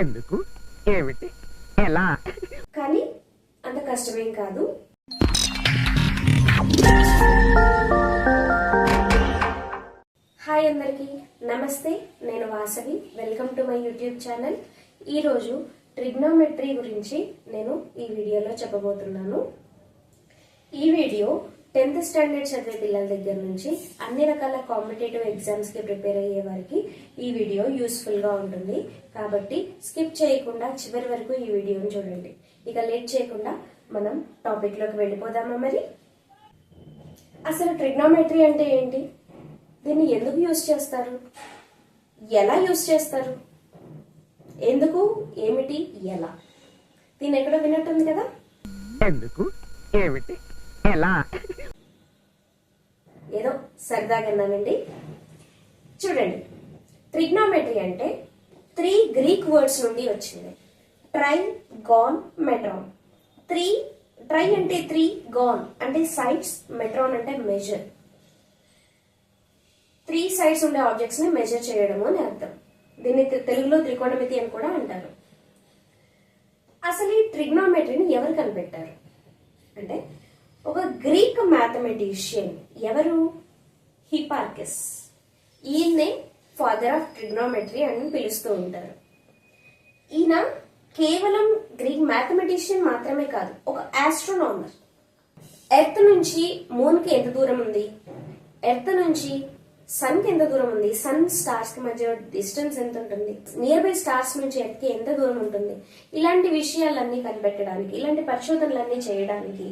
ఎందుకు ఏమిటి ఎలా కానీ అంత కష్టమేం కాదు. హాయ్ అందరికీ నమస్తే, నేను Vasavi. Welcome to my YouTube channel. ఈరోజు ట్రిగ్నోమెట్రీ గురించి నేను ఈ వీడియోలో చెప్పబోతున్నాను. ఈ వీడియో 10th స్టాండర్డ్ చదివే పిల్లల దగ్గర నుంచి అన్ని రకాల కాంపిటేటివ్ ఎగ్జామ్స్ కి ప్రిపేర్ అయ్యే వారికి ఈ వీడియో యూస్ఫుల్ గా ఉంటుంది. కాబట్టి స్కిప్ చేయకుండా చివరి వరకు ఈ వీడియోని చూడండి. ఇక లేట్ చేయకుండా మనం టాపిక్ లోకి వెళ్ళిపోదామా? మరి అసలు ట్రిగ్నోమెట్రీ అంటే ఏంటి? దీన్ని ఎందుకు యూజ్ చేస్తారు? ఎలా యూజ్ చేస్తారు? ఎందుకు, ఏమిటి, ఎలా? దీన్ని ఎక్కడో విన్నట్టుంది కదా. ఎందుకు ఏమిటి ఎలా ఏదో సరదాగా అన్నానండి. చూడండి, ట్రిగ్నోమెట్రీ అంటే 3 గ్రీక్ వర్డ్స్ నుండి వచ్చింది. Try, gone, matron. ట్రై అంటే 3, గాన్ అంటే సైడ్స్, మెట్రాన్ అంటే మెజర్. 3 సైడ్స్ ఉండే ఆబ్జెక్ట్స్ ని మెజర్ చేయడము అని అర్థం. దీన్ని తెలుగులో త్రికోణమితి అని కూడా అంటారు. అసలు ఈ ట్రిగ్నోమెట్రీని ఎవరు కనిపెట్టారు అంటే ఒక గ్రీక్ మ్యాథమెటిషియన్. ఎవరు? హిపార్కస్. ఈయన్నే ఫాదర్ ఆఫ్ ట్రిగ్నోమెట్రీ అని పిలుస్తూ ఉంటారు. ఈయన కేవలం గ్రీక్ మ్యాథమెటిషియన్ మాత్రమే కాదు, ఒక ఆస్ట్రోనామర్. ఎర్త్ నుంచి మూన్ కి ఎంత దూరం ఉంది, ఎర్త్ నుంచి సన్ కి ఎంత దూరం ఉంది, సన్ స్టార్స్ కి మధ్య డిస్టెన్స్ ఎంత ఉంటుంది, నియర్ బై స్టార్స్ నుంచి ఎర్త్ కి ఎంత దూరం ఉంటుంది, ఇలాంటి విషయాలన్నీ కనిపెట్టడానికి, ఇలాంటి పరిశోధనలన్నీ చేయడానికి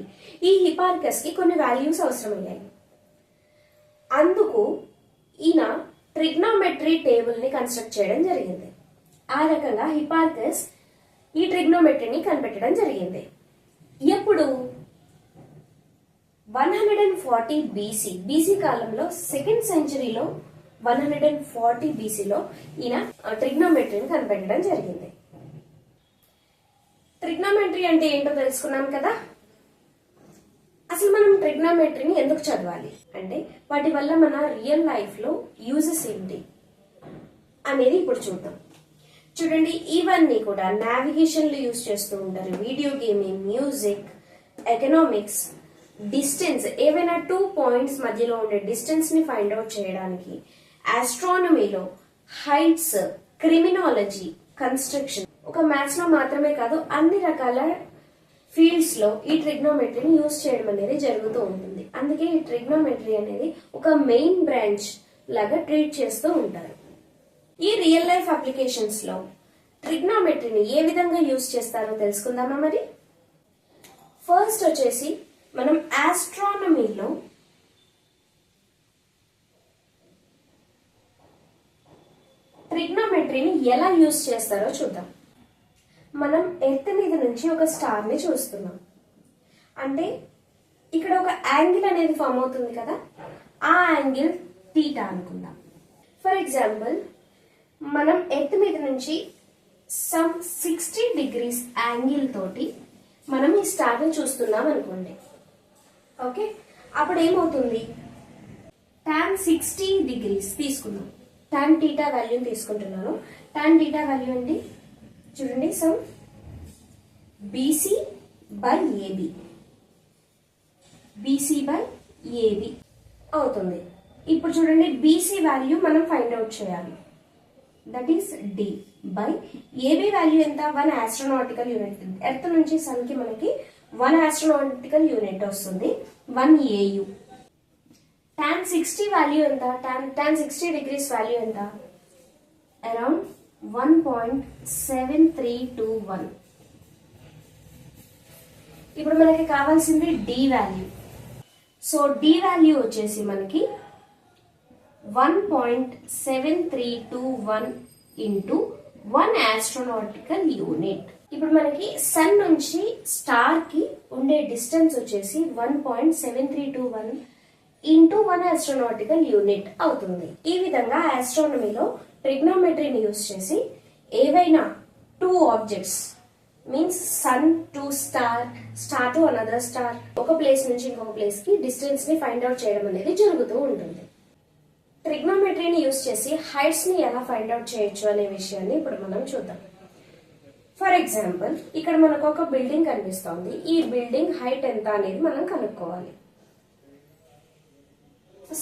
ఈ హిపార్కస్ కి కొన్ని వాల్యూస్ అవసరమయ్యాయి. అందుకు ఈయన ట్రిగ్నోమెట్రీ టేబుల్ ని కన్స్ట్రక్ట్ చేయడం జరిగింది. ఆ రకంగా హిపార్కస్ ఈ ట్రిగ్నోమెట్రీని కనిపెట్టడం జరిగింది. ఎప్పుడు? 140 బీసీ. బీసీ కాలంలో, 2nd సెంచరీలో 140 బీసీలో ఈయన ట్రిగ్నోమెట్రీని కనిపెట్టడం జరిగింది. ట్రిగ్నోమెట్రీ అంటే ఏంటో తెలుసుకున్నాం కదా. అసలు మనం ట్రిగ్నోమెట్రీని ఎందుకు చదవాలి అంటే వాటి వల్ల మన రియల్ లైఫ్ లో యూజెస్ ఏంటి అనేది ఇప్పుడు చూద్దాం. చూడండి, ఇవన్నీ కూడా నావిగేషన్ లో యూజ్ చేస్తూ ఉంటారు. Video gaming, music, economics, distance, ఏవైనా 2 పాయింట్స్ మధ్యలో ఉండే డిస్టెన్స్ ని ఫైండ్ అవుట్ చేయడానికి, ఆస్ట్రానమీలో హైట్స్, క్రిమినాలజీ, కన్స్ట్రక్షన్, ఒక మ్యాథ్స్ లో మాత్రమే కాదు అన్ని రకాల ఫీల్డ్స్ లో ఈ ట్రిగ్నోమెట్రీని యూజ్ చేయడం అనేది జరుగుతూ ఉంటుంది. అందుకే ఈ ట్రిగ్నోమెట్రీ అనేది ఒక మెయిన్ బ్రాంచ్ లాగా ట్రీట్ చేస్తూ ఉంటారు. ఈ రియల్ లైఫ్ అప్లికేషన్స్ లో ట్రిగ్నోమెట్రీని ఏ విధంగా యూజ్ చేస్తారో తెలుసుకుందామా? మరి ఫస్ట్ వచ్చేసి మనం ఆస్ట్రానమీలో ట్రిగ్నోమెట్రీని ఎలా యూజ్ చేస్తారో చూద్దాం. మనం ఎర్త్ మీద నుంచి ఒక స్టార్ ని చూస్తున్నాం అంటే ఇక్కడ ఒక యాంగిల్ అనేది ఫామ్ అవుతుంది కదా. ఆ యాంగిల్ థీటా అనుకుందాం. ఫర్ ఎగ్జాంపుల్, మనం ఎర్త్ మీద నుంచి సమ్ 60 degrees యాంగిల్ తోటి మనం ఈ స్టార్ ని చూస్తున్నాం అనుకోండి. ఓకే, అప్పుడు ఏమవుతుంది? tan 60 degrees తీసుకుందాం. tan θ వాల్యూ తీసుకుంటున్నాను. tan θ వాల్యూ అండి, చూడండి, some BC by AB, BC by AB అవుతుంది. ఇప్పుడు చూడండి, బీసీ వాల్యూ మనం ఫైండ్ అవుట్ చేయాలి. That is D by AB value ఎంత? 1 ఆస్ట్రోనాటికల్ యూనిట్. ఎర్త్ నుంచి సన్ కి మనకి 1 ఆస్ట్రోనాటికల్ యూనిట్ వస్తుంది, 1 AU. tan 60 వాల్యూ ఎంత? tan 60 degrees వాల్యూ ఎంత? అరౌండ్ 1.7321. ఇప్పుడు మనకి కావాల్సింది D value. So D value వచ్చేసి మనకి 1.7321 ఇంటూ 1 ఆస్ట్రోనాటికల్ యూనిట్. ఇప్పుడు మనకి సన్ నుంచి స్టార్ కి ఉండే డిస్టెన్స్ వచ్చేసి 1.7321 ఇంటూ 1 ఆస్ట్రోనాటికల్ యూనిట్ అవుతుంది. ఈ విధంగా ఆస్ట్రానమీలో ట్రిగ్నోమెట్రీని యూజ్ చేసి ఏవైనా 2 objects, means sun to star, star to another star, ఒక ప్లేస్ నుంచి ఇంకొక ప్లేస్ కి డిస్టెన్స్ ని ఫైండ్ అవుట్ చేయడం అనేది జరుగుతూ ఉంటుంది. ట్రిగ్నోమెట్రీని యూజ్ చేసి హైట్స్ ని ఎలా ఫైండ్ అవుట్ చేయొచ్చు అనే విషయాన్ని ఇప్పుడు మనం చూద్దాం. ఫర్ ఎగ్జాంపుల్ ఇక్కడ మనకు ఒక బిల్డింగ్ కనిపిస్తోంది. ఈ బిల్డింగ్ హైట్ ఎంత అనేది మనం కనుక్కోవాలి.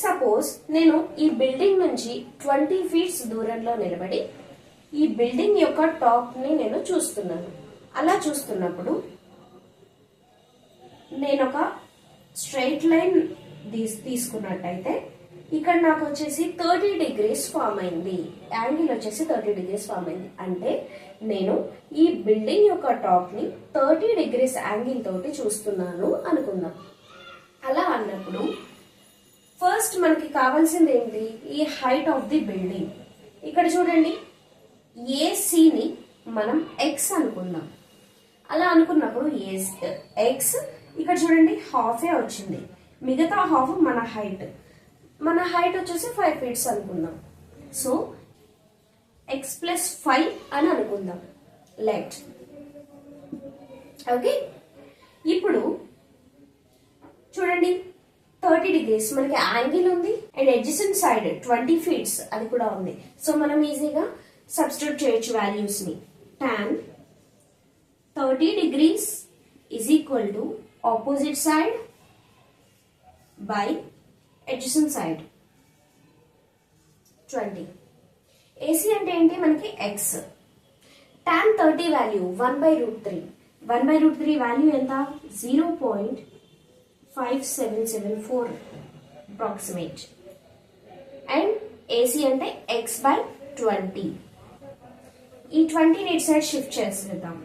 సపోజ్ నేను ఈ బిల్డింగ్ నుంచి 20 ఫీట్స్ దూరంలో నిలబడి ఈ బిల్డింగ్ యొక్క టాప్ ని నేను చూస్తున్నాను. అలా చూస్తున్నప్పుడు నేను ఒక స్ట్రైట్ లైన్ తీసుకున్నట్టయితే ఇక్కడ నాకు వచ్చేసి 30 డిగ్రీస్ ఫామ్ అయింది. యాంగిల్ వచ్చేసి 30 డిగ్రీస్ ఫామ్ అయింది. అంటే నేను ఈ బిల్డింగ్ యొక్క టాప్ ని 30 డిగ్రీస్ యాంగిల్ తోటి చూస్తున్నాను అనుకుందాం. అలా అన్నప్పుడు ఫస్ట్ మనకి కావాల్సింది ఏంటి? ఈ హైట్ ఆఫ్ ది బిల్డింగ్. ఇక్కడ చూడండి, ఏసీని మనం ఎక్స్ అనుకుందాం. అలా అనుకున్నప్పుడు ఎక్స్ ఇక్కడ చూడండి హాఫే వచ్చింది, మిగతా హాఫ్ మన హైట్. మన హైట్ వచ్చేసి 5 ఫీట్స్ అనుకుందాం. సో ఎక్స్ ప్లస్ 5 అని అనుకుందాం. Let okay. ఇప్పుడు చూడండి 30 డిగ్రీస్ మనకి యాంగిల్ ఉంది అండ్ అడ్జసెంట్ సైడ్ 20 ఫీట్స్ అది కూడా ఉంది. సో మనం ఈజీగా సబ్స్టిట్యూట్ చేయొచ్చు వాల్యూస్ ని. tan 30 degrees is equal to opposite side by adjacent side 20. AC అంటే ఏంటి? మనకి x. tan 30 value 1/√3. 1/√3 వాల్యూ ఎంత? 0.5774 అప్రాక్సిమేట్. అండ్ AC అంటే x/20. ఈ 20 ని ఇటు సైడ్ షిఫ్ట్ చేసేద్దాం.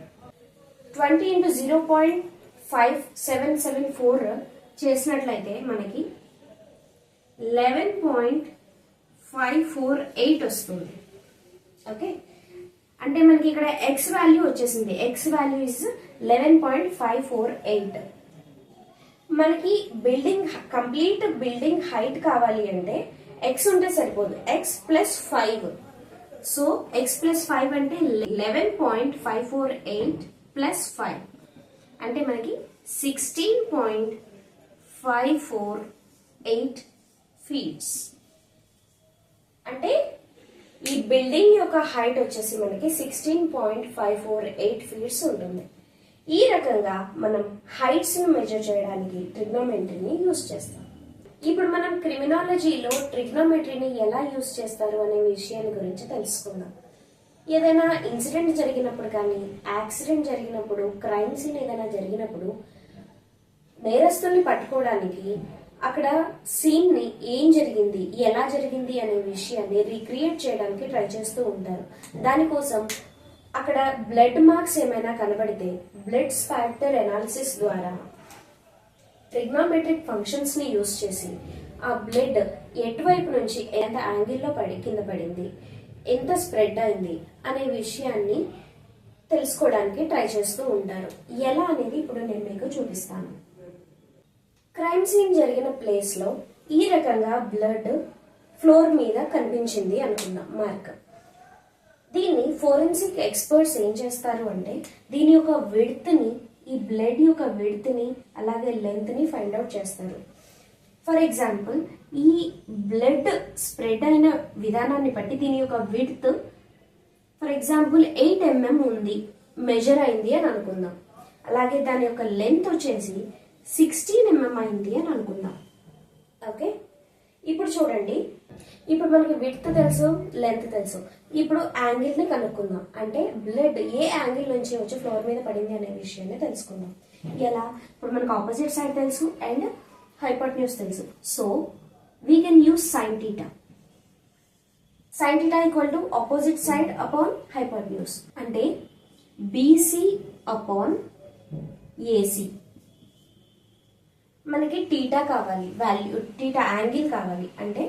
20 into 0.5774 చేసినట్లయితే మనకి 11.548 వస్తుంది. ఓకే, అంటే మనకి ఇక్కడ ఎక్స్ వాల్యూ వచ్చేసింది. X value is 11.548. మనకి బిల్డింగ్ కంప్లీట్ బిల్డింగ్ హైట్ కావాలి అంటే ఎక్స్ ఉంటే సరిపోదు, X plus 5. So X plus 5 అంటే 11.548 ప్లస్ 5 అంటే మనకి 16.548 ఫీట్స్. అంటే ఈ బిల్డింగ్ యొక్క హైట్ వచ్చేసి మనకి 16.548 ఫీట్స్ ఉంటుంది. ఈ రకంగా మనం హైట్స్ ను మెజర్ చేయడానికి ట్రిగ్నోమెట్రీని యూజ్ చేస్తాం. ఇప్పుడు మనం క్రిమినాలజీలో ట్రిగ్నోమెట్రీని ఎలా యూజ్ చేస్తారు అనే విషయాన్ని గురించి తెలుసుకుందాం. ఏదైనా ఇన్సిడెంట్ జరిగినప్పుడు కానీ, యాక్సిడెంట్ జరిగినప్పుడు, క్రైమ్ సీన్ ఏదైనా జరిగినప్పుడు నేరస్తుల్ని పట్టుకోవడానికి అక్కడ సీన్ ని ఏం జరిగింది, ఎలా జరిగింది అనే విషయాన్ని రీక్రియేట్ చేయడానికి ట్రై చేస్తూ ఉంటారు. దానికోసం అక్కడ బ్లడ్ మార్క్స్ ఏమైనా కనబడితే బ్లడ్ స్పాటర్ అనాలిసిస్ ద్వారా ట్రిగ్నోమెట్రిక్ ఫంక్షన్స్ ని యూజ్ చేసి ఆ బ్లడ్ ఎటువైపు నుంచి ఎంత యాంగిల్లో కింద పడింది, ఎంత స్ప్రెడ్ అయింది అనే విషయాన్ని తెలుసుకోవడానికి ట్రై చేస్తూ ఉంటారు. ఎలా అనేది ఇప్పుడు నేను మీకు చూపిస్తాను. క్రైమ్ సీన్ జరిగిన ప్లేస్ లో ఈ రకంగా బ్లడ్ ఫ్లోర్ మీద కనిపించింది అనుకుందాం, మార్క్. దీన్ని ఫోరెన్సిక్ ఎక్స్పర్ట్స్ ఏం చేస్తారు అంటే దీని యొక్క విడ్త్ ని, ఈ బ్లడ్ యొక్క విడ్త్ ని అలాగే లెంత్ ని ఫైండ్ అవుట్ చేస్తారు. ఫర్ ఎగ్జాంపుల్ ఈ బ్లడ్ స్ప్రెడ్ అయిన విధానాన్ని బట్టి దీని యొక్క విడ్త్ ఫర్ ఎగ్జాంపుల్ 8 mm ఉంది, మెజర్ అయింది అని అనుకుందాం. అలాగే దాని యొక్క లెంత్ వచ్చేసి 16 mm అయింది అని అనుకుందాం. ఓకే, ఇప్పుడు చూడండి, ఇప్పుడు మనకి విడ్త్ తెలుసు, లెంత్ తెలుసు. ఇప్పుడు యాంగిల్ ని కనుక్కుందాం. అంటే బ్లడ్ ఏ యాంగిల్ నుంచి వచ్చి ఫ్లోర్ మీద పడింది అనే విషయాన్ని తెలుసుకుందాం. ఎలా? ఇప్పుడు మనకు ఆపోజిట్ సైడ్ తెలుసు అండ్ హైపోటెన్యూస్ తెలుసు. So we can use sin theta. sin theta equal to opposite side upon hypotenuse. అంటే BC అపాన్ AC. మనకి టీటా కావాలి, వాల్యూ టీటా యాంగిల్ కావాలి. అంటే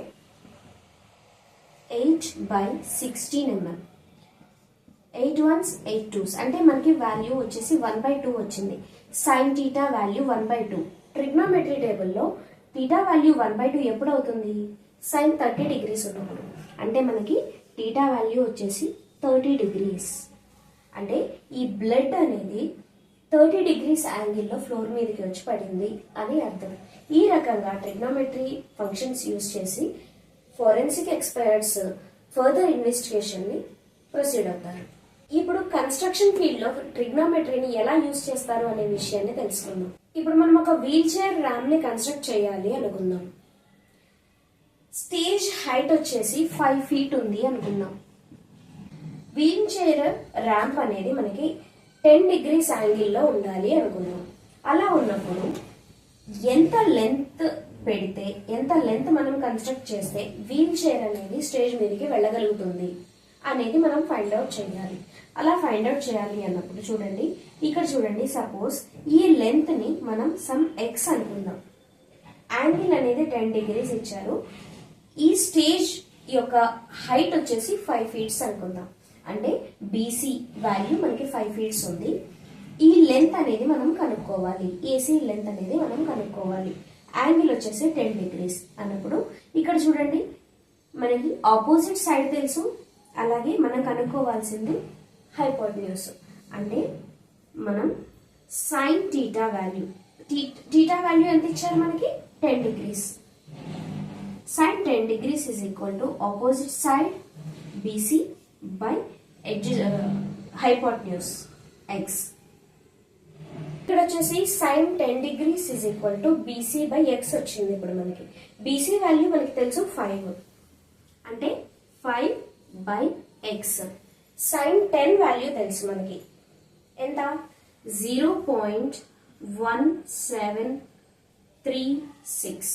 8/16 mm. 8 1s 8 2s అంటే మనకి వాల్యూ వచ్చేసి 1/2 వచ్చింది. sin theta value 1/2. ట్రిగ్నోమెట్రీ టేబుల్లో థీటా వాల్యూ 1/2 ఎప్పుడు అవుతుంది? sin 30 degrees ఉన్నప్పుడు. అంటే మనకి థీటా వాల్యూ వచ్చేసి 30 degrees. అంటే ఈ బ్లడ్ అనేది 30 degrees యాంగిల్లో ఫ్లోర్ మీదకి వచ్చి పడింది అని అర్థం. ఈ రకంగా ట్రిగ్నోమెట్రీ ఫంక్షన్స్ యూజ్ చేసి ఫోరెన్సిక్ ఎక్స్పర్ట్స్ ఫర్దర్ ఇన్వెస్టిగేషన్ ని ప్రొసీడ్ అవుతారు. ఇప్పుడు కన్స్ట్రక్షన్ ఫీల్డ్ లో ట్రిగ్నోమెట్రీని ఎలా యూజ్ చేస్తారు అనే విషయాన్ని తెలుసుకుందాం. ఇప్పుడు మనం ఒక వీల్ చైర్ ర్యామ్ ని కన్స్ట్రక్ట్ చేయాలి అనుకుందాం. స్టేజ్ హైట్ వచ్చేసి 5 feet ఉంది అనుకుందాం. వీల్ చైర్ ర్యాంప్ అనేది మనకి 10 degrees యాంగిల్లో ఉండాలి అనుకుందాం. అలా ఉన్నప్పుడు ఎంత లెంత్ పెడితే, ఎంత లెంత్ మనం కన్స్ట్రక్ట్ చేస్తే వీల్ చైర్ అనేది స్టేజ్ మీదకి వెళ్ళగలుగుతుంది అనేది మనం ఫైండ్ అవుట్ చేయాలి. అలా ఫైండ్ అవుట్ చేయాలి అన్నప్పుడు చూడండి, ఇక్కడ చూడండి, సపోజ్ ఈ లెంత్ ని మనం సమ్ ఎక్స్ అనుకుందాం. యాంగిల్ అనేది 10 degrees ఇచ్చారు. ఈ స్టేజ్ యొక్క హైట్ వచ్చేసి 5 feet అనుకుందాం. అంటే బీసీ వాల్యూ మనకి 5 feet ఉంది. ఈ లెంత్ అనేది మనం కనుక్కోవాలి, ఏసీ లెంత్ అనేది మనం కనుక్కోవాలి. యాంగిల్ వచ్చేసి 10 degrees అన్నప్పుడు ఇక్కడ చూడండి, మనకి ఆపోజిట్ సైడ్ తెలుసు, అలాగే మనం కనుక్కోవాల్సింది హైపోటెన్యూస్. అంటే మనం sine theta value, theta value ఎంత ఇచ్చారు మనకి 10 degrees. Sin 10 degrees is equal to opposite side BC by edge hypotenuse x. ఇక్కడ వచ్చేసి sin 10 degrees is equal to BC by x వచ్చింది. ఇప్పుడు మనకి BC వాల్యూ మనకి తెలుసు 5, అంటే 5 by x. sin 10 వాల్యూ తెలుసు మనకి ఎంత, 0.1736.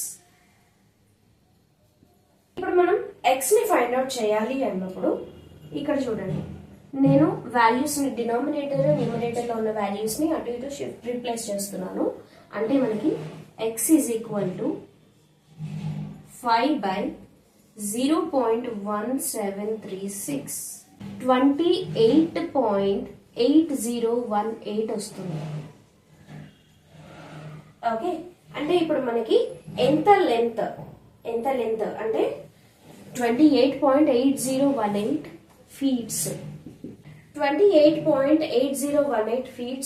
ఇప్పుడు మనం x ని ఫైండ్ అవుట్ చేయాలి అన్నప్పుడు ఇక్కడ చూడండి, నేను వాల్యూస్ ని డినామినేటర్ న్యూమరేటర్ లో ఉన్న వాల్యూస్ ని అటు ఇటు రీప్లేస్ చేస్తున్నాను. అంటే మనకి x is equal to 5 by 0.1736 28.8018 వస్తుంది. ఓకే, అంటే ఇప్పుడు మనకి ఎంత లెంత్ అంటే 28.8018 feet. 28.8018 feet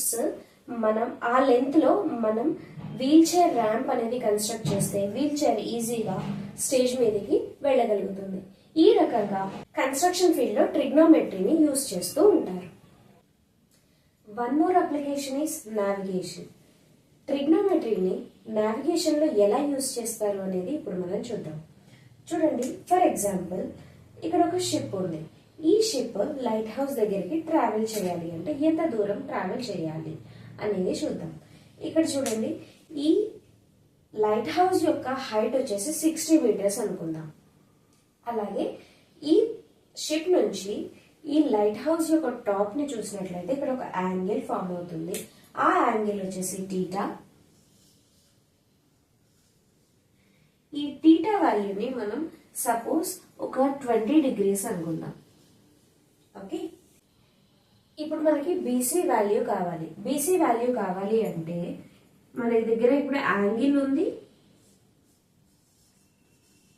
మనం ఆ లెంత్ లో మనం వీల్ చైర్ ర్యాంప్ అనేది కన్స్ట్రక్ట్ చేస్తే వీల్ చైర్ ఈజీగా స్టేజ్ మీదకి వెళ్ళగలుగుతుంది. ఈ రకంగా కన్స్ట్రక్షన్ ఫీల్డ్ లో ట్రిగ్నోమెట్రీని యూజ్ చేస్తూ ఉంటారు. One more application is navigation. ట్రిగ్నోమెట్రీని నావిగేషన్ లో ఎలా యూజ్ చేస్తారు అనేది ఇప్పుడు మనం చూద్దాం. చూడండి, ఫర్ ఎగ్జాంపుల్ ఇక్కడ ఒక షిప్ ఉంది. ఈ షిప్ లైట్ హౌస్ దగ్గరికి ట్రావెల్ చేయాలి అంటే ఎంత దూరం ట్రావెల్ చేయాలి అనేది చూద్దాం. ఇక్కడ చూడండి, ఈ లైట్ హౌస్ యొక్క హైట్ వచ్చేసి 60 meters అనుకుందాం. అలాగే ఈ షిప్ నుంచి ఈ లైట్ హౌస్ యొక్క టాప్ ని చూసినట్లయితే ఇక్కడ ఒక యాంగిల్ ఫామ్ అవుతుంది. ఆ యాంగిల్ వచ్చేసి టీటా. ఈ టీటా వాల్యూని మనం సపోజ్ ఒక 20 degrees అనుకుందాం. ఓకే, ఇప్పుడు మనకి బీసీ వాల్యూ కావాలి. బీసీ వాల్యూ కావాలి అంటే మన దగ్గర ఇప్పుడు యాంగిల్ ఉంది,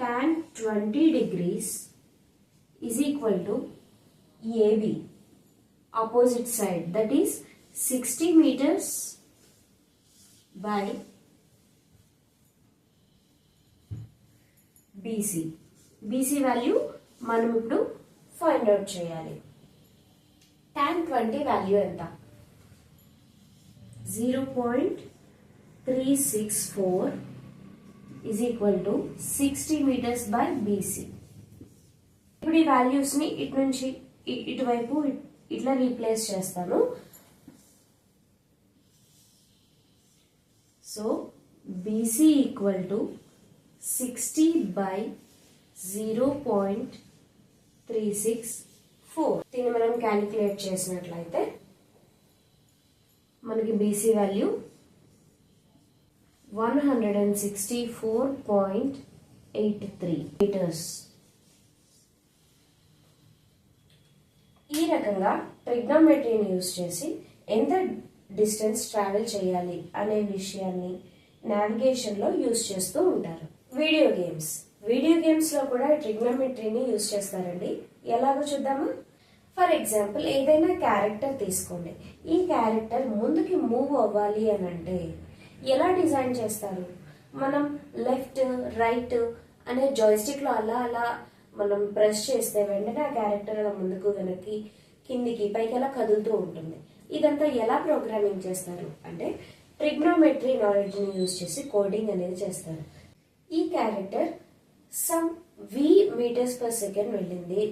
tan 20 degrees is equal to AB, opposite side, that is 60 meters by BC. BC value మనం ఇప్పుడు ఫైండ్ అవుట్ చేయాలి. tan 20 వాల్యూ ఎంత, 0.364 is equal to 60 meters by BC. ఇప్పుడు ఈ వాల్యూస్ ని ఇటు నుంచి ఇటువైపు ఇట్లా రీప్లేస్ చేస్తాను. So BC equal to 60 by 0.364. దీన్ని మనం క్యాలిక్యులేట్ చేసినట్లయితే మనకి BC వాల్యూ 164.83 meters. ఈ రకంగా ట్రిగ్నోమెట్రీని యూజ్ చేసి ఎంత డిస్టెన్స్ ట్రావెల్ చేయాలి అనే విషయాన్ని నావిగేషన్ లో యూజ్ చేస్తూ ఉంటారు. వీడియో గేమ్స్ లో కూడా ట్రిగ్నోమెట్రీని యూజ్ చేస్తారండి. ఎలాగో చూద్దామా? ఫర్ ఎగ్జాంపుల్ ఏదైనా క్యారెక్టర్ తీసుకోండి. ఈ క్యారెక్టర్ ముందుకి మూవ్ అవ్వాలి అని అంటే ఎలా డిజైన్ చేస్తారు? మనం లెఫ్ట్ రైట్ అనే జాయ్స్టిక్ లో అలా అలా మనం ప్రెస్ చేస్తే వెంటనే ఆ క్యారెక్టర్ అలా ముందుకు వెనక్కి కిందికి పైకి అలా కదులుతూ ఉంటుంది. ఇదంతా ఎలా ప్రోగ్రామింగ్ చేస్తారు అంటే ట్రిగ్నోమెట్రీ నాలెడ్జ్ ని యూజ్ చేసి కోడింగ్ అనేది చేస్తారు. ఈ character some v metres per second వెళ్ళింది,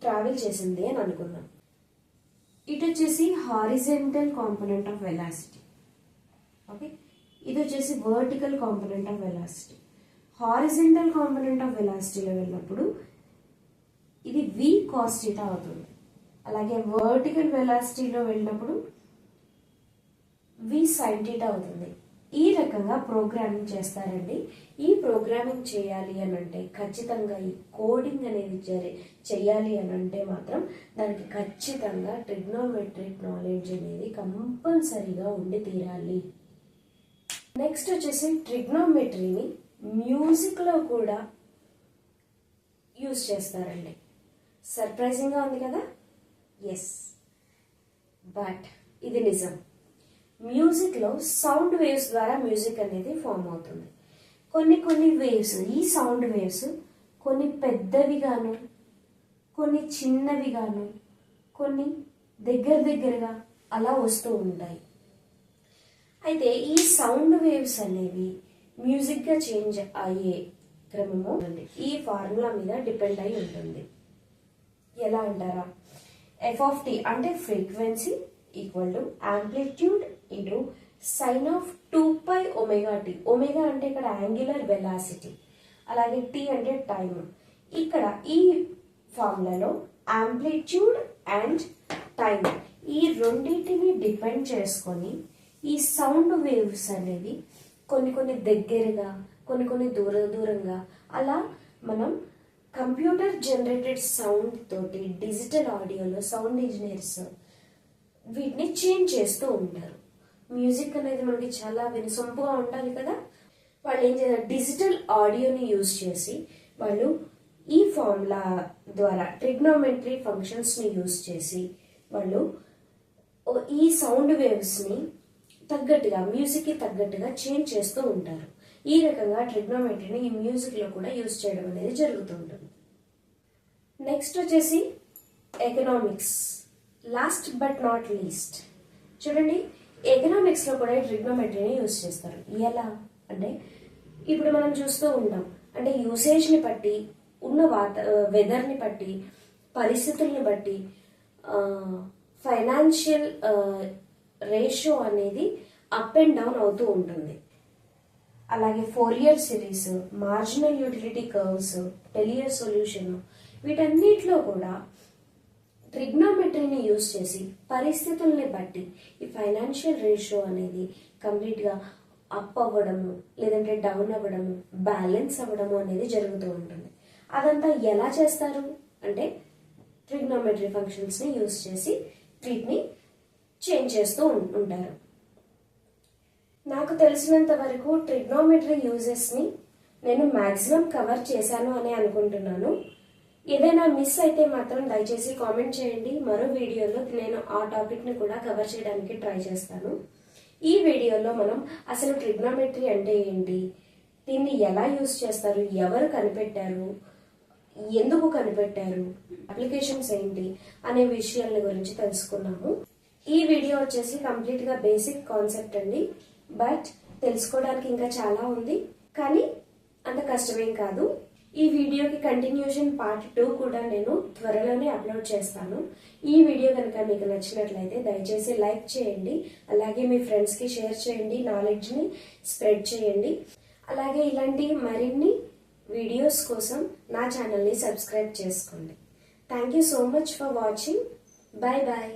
ట్రావెల్ చేసింది అని అనుకుందాం. ఇటు వచ్చేసి horizontal component of velocity. Okay, ఇది వచ్చేసి vertical component of velocity. Horizontal component of వెలాసిటీలో వెళ్ళినప్పుడు ఇది v cos θ అవుతుంది. అలాగే వర్టికల్ వెలాసిటీలో వెళ్ళినప్పుడు v sin θ అవుతుంది. ఈ రకంగా ప్రోగ్రామింగ్ చేస్తారండి. ఈ ప్రోగ్రామింగ్ చేయాలి అని అంటే ఖచ్చితంగా ఈ కోడింగ్ అనేది చేయాలి అని అంటే మాత్రం దానికి ఖచ్చితంగా ట్రిగ్నోమెట్రిక్ నాలెడ్జ్ అనేది కంపల్సరీగా ఉండి తీరాలి. నెక్స్ట్ వచ్చేసి ట్రిగ్నోమెట్రీని మ్యూజిక్లో కూడా యూజ్ చేస్తారండి. సర్ప్రైజింగ్గా ఉంది కదా? ఎస్, బట్ ఇది నిజం. మ్యూజిక్లో సౌండ్ వేవ్స్ ద్వారా మ్యూజిక్ అనేది ఫామ్ అవుతుంది. కొన్ని వేవ్స్, ఈ సౌండ్ వేవ్స్ కొన్ని పెద్దవిగాను, కొన్ని చిన్నవిగాను, కొన్ని దగ్గరగా అలా వస్తూ ఉంటాయి. అయితే ఈ సౌండ్ వేవ్స్ అనేవి మ్యూజిక్గా చేంజ్ అయ్యే క్రమము ఈ ఫార్ములా మీద డిపెండ్ అయి ఉంటుంది. ఎలా అంటారా? f of t అంటే frequency equal to amplitude into sine of 2 pi omega T. Omega అంటే ఇక్కడ యాంగులర్ వెలాసిటీ, అలాగే టీ అంటే టైం. ఇక్కడ ఈ ఫార్ములాలో యాంప్లిట్యూడ్ అండ్ టైం ఈ రెండింటిని డిపెండ్ చేసుకొని ఈ సౌండ్ వేవ్స్ అనేవి కొన్ని దగ్గరగా, కొన్ని దూరంగా అలా మనం కంప్యూటర్ జనరేటెడ్ సౌండ్ తోటి డిజిటల్ ఆడియోలో సౌండ్ ఇంజనీర్స్ వీటిని చేంజ్ చేస్తూ ఉంటారు. మ్యూజిక్ అనేది మనకి చాలా వినసొంపుగా ఉండాలి కదా. వాళ్ళు ఏం చేస్తారు, డిజిటల్ ఆడియోని యూజ్ చేసి వాళ్ళు ఈ ఫార్ములా ద్వారా ట్రిగ్నోమెట్రీ ఫంక్షన్స్ని యూజ్ చేసి వాళ్ళు ఈ సౌండ్ వేవ్స్ని తగ్గట్టుగా, మ్యూజిక్కి తగ్గట్టుగా చేంజ్ చేస్తూ ఉంటారు. ఈ రకంగా ట్రిగ్నోమెట్రీని ఈ మ్యూజిక్లో కూడా యూజ్ చేయడం అనేది జరుగుతుంటుంది. నెక్స్ట్ వచ్చేసి economics. Last but not least చూడండి, ఎకనామిక్స్లో కూడా ట్రిగ్నోమెట్రీని యూజ్ చేస్తారు. ఎలా అంటే ఇప్పుడు మనం చూస్తూ ఉంటాం, అంటే యూసేజ్ని బట్టి, ఉన్న వెదర్ని బట్టి, పరిస్థితుల్ని బట్టి ఫైనాన్షియల్ రేషియో అనేది అప్ అండ్ డౌన్ అవుతూ ఉంటుంది. అలాగే Fourier series, marginal utility curves, Taylor solution, వీటన్నిటిలో కూడా ట్రిగ్నోమెట్రీని యూజ్ చేసి పరిస్థితుల్ని బట్టి ఈ ఫైనాన్షియల్ రేషియో అనేది కంప్లీట్గా అప్ అవ్వడము, లేదంటే డౌన్ అవ్వడము, బ్యాలెన్స్ అవ్వడము అనేది జరుగుతూ ఉంటుంది. అదంతా ఎలా చేస్తారు అంటే ట్రిగ్నోమెట్రీ ఫంక్షన్స్ని యూజ్ చేసి వీటిని చేంజ్ చేస్తూ ఉంటారు. నాకు తెలిసినంత వరకు ట్రిగ్నోమెట్రీ యూజెస్ని నేను మ్యాక్సిమం కవర్ చేశాను అని అనుకుంటున్నాను. ఏదైనా మిస్ అయితే మాత్రం దయచేసి కామెంట్ చేయండి. మరో వీడియోలో నేను ఆ టాపిక్ని కూడా కవర్ చేయడానికి ట్రై చేస్తాను. ఈ వీడియోలో మనం అసలు ట్రిగ్నోమెట్రీ అంటే ఏంటి, దీన్ని ఎలా యూజ్ చేస్తారు, ఎవరు కనిపెట్టారు, ఎందుకు కనిపెట్టారు, అప్లికేషన్స్ ఏంటి అనే విషయాల గురించి తెలుసుకున్నాము. ఈ వీడియో వచ్చేసి కంప్లీట్గా బేసిక్ కాన్సెప్ట్ అండి. బట్ తెలుసుకోవడానికి ఇంకా చాలా ఉంది, కానీ అంత కష్టమేం కాదు. ఈ వీడియోకి కంటిన్యూషన్ పార్ట్ 2 కూడా నేను త్వరలోనే అప్లోడ్ చేస్తాను. ఈ వీడియో కనుక మీకు నచ్చినట్లయితే దయచేసి లైక్ చేయండి, అలాగే మీ ఫ్రెండ్స్కి షేర్ చేయండి, నాలెడ్జ్ని స్ప్రెడ్ చేయండి. అలాగే ఇలాంటి మరిన్ని వీడియోస్ కోసం నా ఛానల్ని సబ్స్క్రైబ్ చేసుకోండి. Thank you so much for watching. Bye bye.